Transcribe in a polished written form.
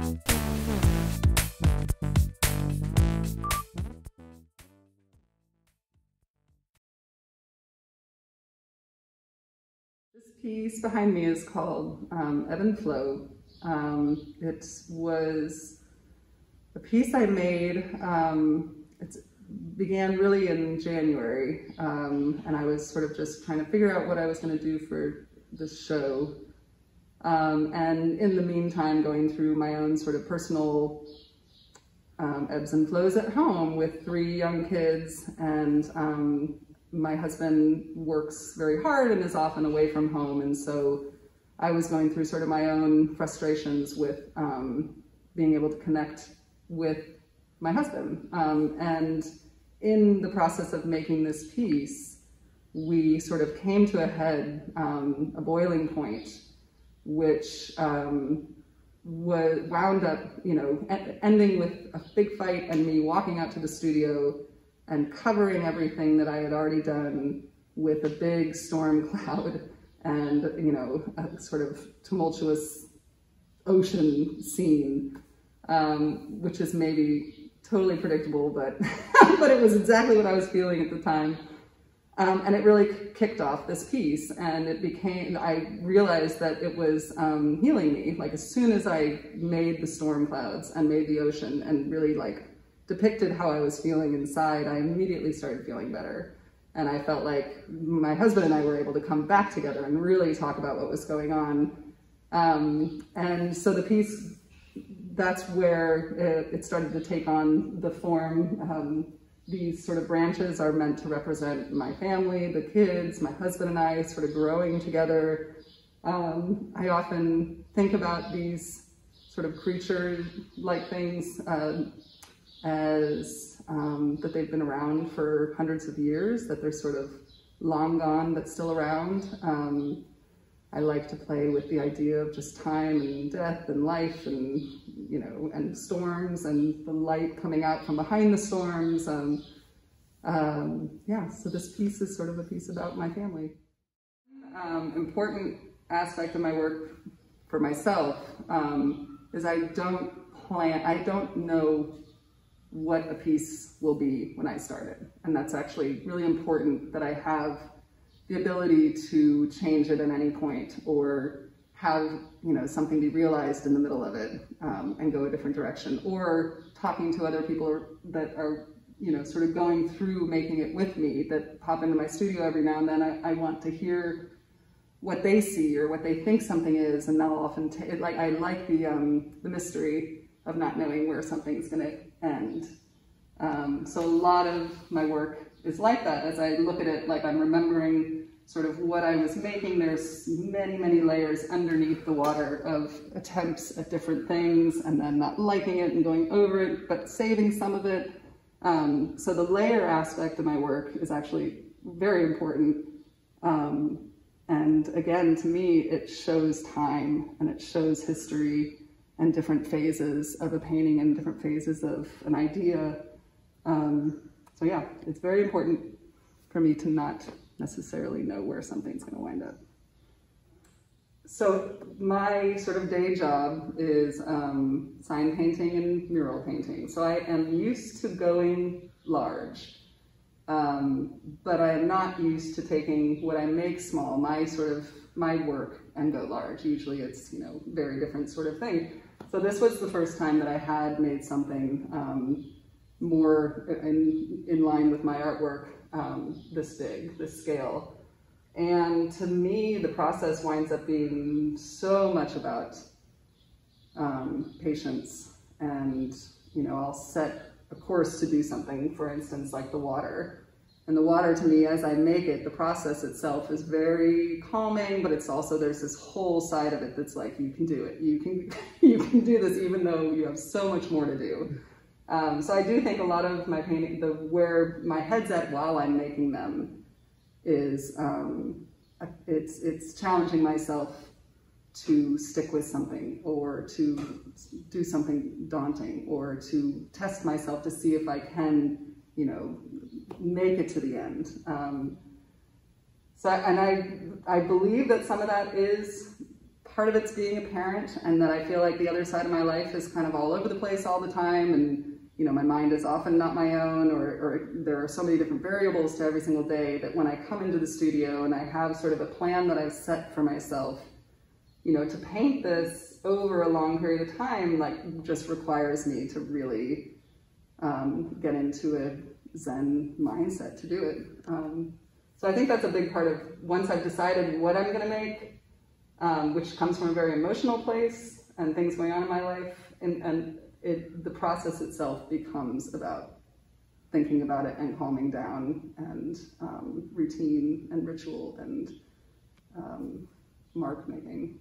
This piece behind me is called Ebb and Flow. It was a piece I made, it began really in January, and I was sort of just trying to figure out what I was going to do for this show. And in the meantime, going through my own sort of personal ebbs and flows at home with 3 young kids, and my husband works very hard and is often away from home, and so I was going through sort of my own frustrations with being able to connect with my husband. And in the process of making this piece, we sort of came to a head, a boiling point, which wound up, ending with a big fight and me walking out to the studio and covering everything that I had already done with a big storm cloud and, a sort of tumultuous ocean scene, which is maybe totally predictable, but, but it was exactly what I was feeling at the time. And it really kicked off this piece, and I realized that it was healing me. Like, as soon as I made the storm clouds and made the ocean and really depicted how I was feeling inside, I immediately started feeling better. And I felt like my husband and I were able to come back together and really talk about what was going on. And so the piece, that's where it started to take on the form. These sort of branches are meant to represent my family, the kids, my husband and I sort of growing together. I often think about these sort of creature-like things as that they've been around for hundreds of years, that they're sort of long gone but still around. I like to play with the idea of just time and death and life and, and storms and the light coming out from behind the storms. Yeah, so this piece is sort of a piece about my family. Important aspect of my work for myself is I don't know what a piece will be when I start it. And that's actually really important, that I have the ability to change it at any point, or have something be realized in the middle of it and go a different direction, or talking to other people that are sort of going through making it with me, that pop into my studio every now and then. I want to hear what they see or what they think something is, and that'll often I like the mystery of not knowing where something's going to end. So a lot of my work is like that. As I look at it, I'm remembering sort of what I was making. There's many, many layers underneath the water of attempts at different things, and then not liking it and going over it, but saving some of it. So the layer aspect of my work is actually very important. And again, to me, it shows time, and it shows history and different phases of a painting and different phases of an idea. So yeah, it's very important for me to not necessarily know where something's going to wind up. So my sort of day job is sign painting and mural painting. So I am used to going large, but I am not used to taking what I make small, my work, and go large. Usually it's, very different sort of thing. So this was the first time that I had made something more in line with my artwork, this big, this scale. And to me, the process winds up being so much about patience. And, I'll set a course to do something, for instance, like the water. And the water, to me, as I make it, the process itself is very calming, but it's also, there's this whole side of it that's like, you can do it. You can do this even though you have so much more to do. So I do think a lot of my painting, where my head's at while I'm making them, is it's challenging myself to stick with something, or to do something daunting, or to test myself to see if I can, make it to the end. So, and I believe that some of that is part of it's being a parent, and that I feel like the other side of my life is kind of all over the place all the time, and my mind is often not my own, or there are so many different variables to every single day that when I come into the studio and I have sort of a plan that I've set for myself, to paint this over a long period of time, like, just requires me to really get into a Zen mindset to do it. So I think that's a big part of, once I've decided what I'm gonna make, which comes from a very emotional place and things going on in my life, and the process itself becomes about thinking about it and calming down, and routine and ritual and mark making.